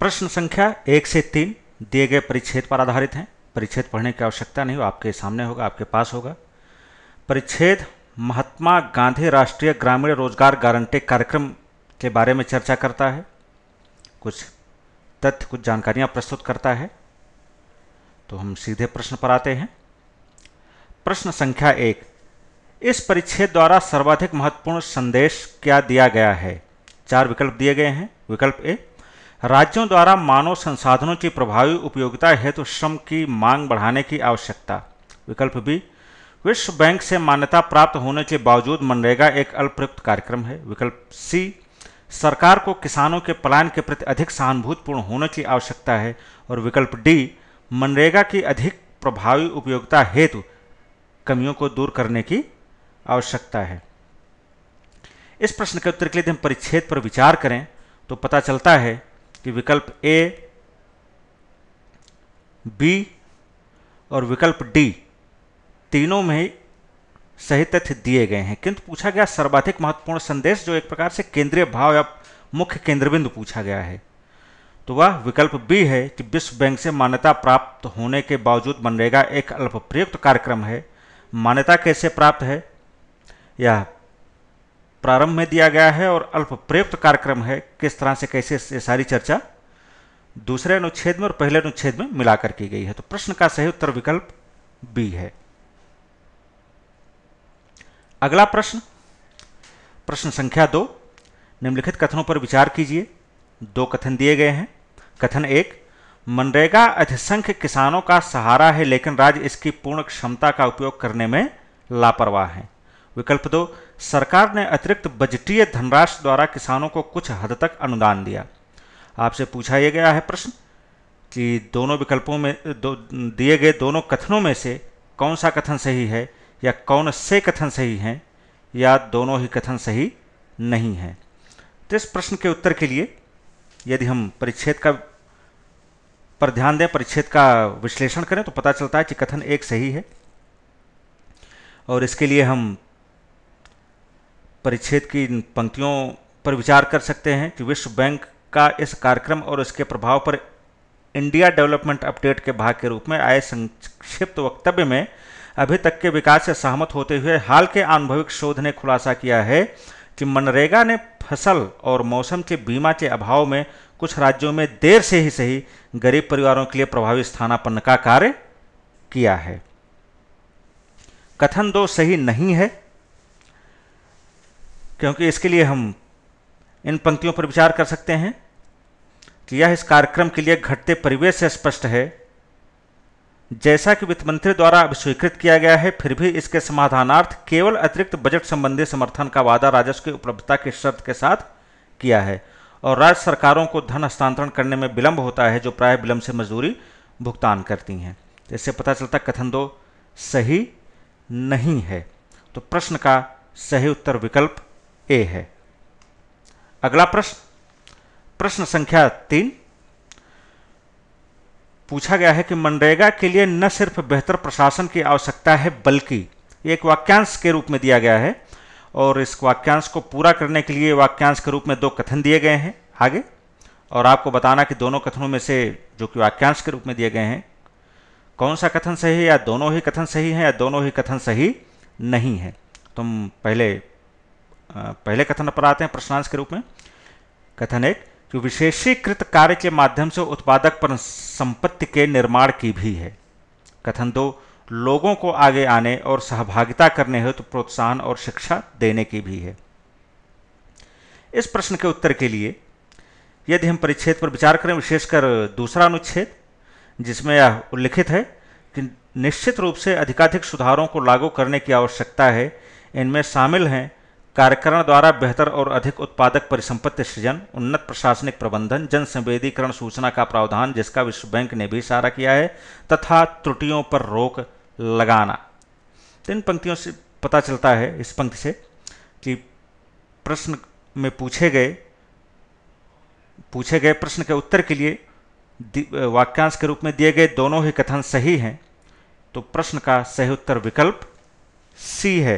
प्रश्न संख्या 1 से 3 दिए गए परिच्छेद पर आधारित हैं। परिच्छेद पढ़ने की आवश्यकता नहीं हो, आपके सामने होगा, आपके पास होगा। परिच्छेद महात्मा गांधी राष्ट्रीय ग्रामीण रोजगार गारंटी कार्यक्रम के बारे में चर्चा करता है, कुछ तथ्य कुछ जानकारियां प्रस्तुत करता है। तो हम सीधे प्रश्न पर आते हैं। प्रश्न संख्या 1, इस परिच्छेद द्वारा सर्वाधिक महत्वपूर्ण संदेश क्या दिया गया है? 4 विकल्प दिए गए हैं। विकल्प ए, राज्यों द्वारा मानव संसाधनों की प्रभावी उपयोगिता हेतु श्रम की मांग बढ़ाने की आवश्यकता। विकल्प बी, विश्व बैंक से मान्यता प्राप्त होने के बावजूद मनरेगा एक अल्पप्रयुक्त कार्यक्रम है। विकल्प सी, सरकार को किसानों के पलायन के प्रति अधिक सहानुभूतिपूर्ण होने की आवश्यकता है। और विकल्प डी, मनरेगा की अधिक प्रभावी उपयोगिता हेतु कमियों को दूर करने की आवश्यकता है। इस प्रश्न के उत्तर के लिए यदि हम परिच्छेद पर विचार करें तो पता चलता है कि विकल्प ए, बी और विकल्प डी तीनों में सही तथ्य दिए गए हैं, किंतु पूछा गया सर्वाधिक महत्वपूर्ण संदेश, जो एक प्रकार से केंद्रीय भाव या मुख्य केंद्रबिंदु पूछा गया है। तो वह विकल्प बी है कि विश्व बैंक से मान्यता प्राप्त होने के बावजूद मनरेगा एक अल्पप्रयुक्त कार्यक्रम है। मान्यता कैसे प्राप्त है यह प्रारंभ में दिया गया है, और अल्पप्रयुक्त कार्यक्रम है किस तरह से, कैसे, ये सारी चर्चा दूसरे अनुच्छेद में और पहले अनुच्छेद में मिलाकर की गई है। तो प्रश्न का सही उत्तर विकल्प बी है। अगला प्रश्न, प्रश्न संख्या 2, निम्नलिखित कथनों पर विचार कीजिए। 2 कथन दिए गए हैं। कथन 1, मनरेगा अधिसंख्य किसानों का सहारा है लेकिन राज्य इसकी पूर्ण क्षमता का उपयोग करने में लापरवाह है। विकल्प 2, सरकार ने अतिरिक्त बजटीय धनराशि द्वारा किसानों को कुछ हद तक अनुदान दिया। आपसे पूछा यह गया है प्रश्न कि दोनों विकल्पों में दिए गए दोनों कथनों में से कौन सा कथन सही है, या कौन से कथन सही हैं, या दोनों ही कथन सही नहीं हैं। तो इस प्रश्न के उत्तर के लिए यदि हम परिच्छेद का पर ध्यान दें, परिच्छेद का विश्लेषण करें तो पता चलता है कि कथन 1 सही है। और इसके लिए हम परिच्छेद की इन पंक्तियों पर विचार कर सकते हैं कि विश्व बैंक का इस कार्यक्रम और इसके प्रभाव पर इंडिया डेवलपमेंट अपडेट के भाग के रूप में आए संक्षिप्त वक्तव्य में अभी तक के विकास से सहमत होते हुए हाल के अनुभविक शोध ने खुलासा किया है कि मनरेगा ने फसल और मौसम के बीमा के अभाव में कुछ राज्यों में देर से ही सही गरीब परिवारों के लिए प्रभावी स्थानापन्न का कार्य किया है। कथन 2 सही नहीं है, क्योंकि इसके लिए हम इन पंक्तियों पर विचार कर सकते हैं कि यह इस कार्यक्रम के लिए घटते परिवेश से स्पष्ट है। जैसा कि वित्त मंत्री द्वारा अब स्वीकृत किया गया है, फिर भी इसके समाधानार्थ केवल अतिरिक्त बजट संबंधी समर्थन का वादा राजस्व की उपलब्धता की शर्त के साथ किया है, और राज्य सरकारों को धन हस्तांतरण करने में विलंब होता है, जो प्राय विलंब से मजदूरी भुगतान करती हैं। इससे पता चलता है कथन 2 सही नहीं है। तो प्रश्न का सही उत्तर विकल्प ए है। अगला प्रश्न, प्रश्न संख्या 3, पूछा गया है कि मनरेगा के लिए न सिर्फ बेहतर प्रशासन की आवश्यकता है बल्कि एक वाक्यांश के रूप में दिया गया है, और इस वाक्यांश को पूरा करने के लिए वाक्यांश के रूप में 2 कथन दिए गए हैं आगे, और आपको बताना कि दोनों कथनों में से जो कि वाक्यांश के रूप में दिए गए हैं कौन सा कथन सही है, या दोनों ही कथन सही हैं, या दोनों ही कथन सही नहीं है। तो हम पहले कथन पर आते हैं प्रश्नांश के रूप में। कथन 1, कि विशेषीकृत कार्य के माध्यम से उत्पादक पर संपत्ति के निर्माण की भी है। कथन 2, लोगों को आगे आने और सहभागिता करने हेतु प्रोत्साहन और शिक्षा देने की भी है। इस प्रश्न के उत्तर के लिए यदि हम परिच्छेद पर विचार करें, विशेषकर दूसरा अनुच्छेद, जिसमें यह उल्लिखित है कि निश्चित रूप से अधिकाधिक सुधारों को लागू करने की आवश्यकता है। इनमें शामिल हैं कार्यकरण द्वारा बेहतर और अधिक उत्पादक परिसंपत्ति सृजन, उन्नत प्रशासनिक प्रबंधन, जन संवेदीकरण सूचना का प्रावधान जिसका विश्व बैंक ने भी इशारा किया है, तथा त्रुटियों पर रोक लगाना। तो इन पंक्तियों से पता चलता है, इस पंक्ति से, कि प्रश्न में पूछे गए प्रश्न के उत्तर के लिए वाक्यांश के रूप में दिए गए दोनों ही कथन सही हैं। तो प्रश्न का सही उत्तर विकल्प सी है।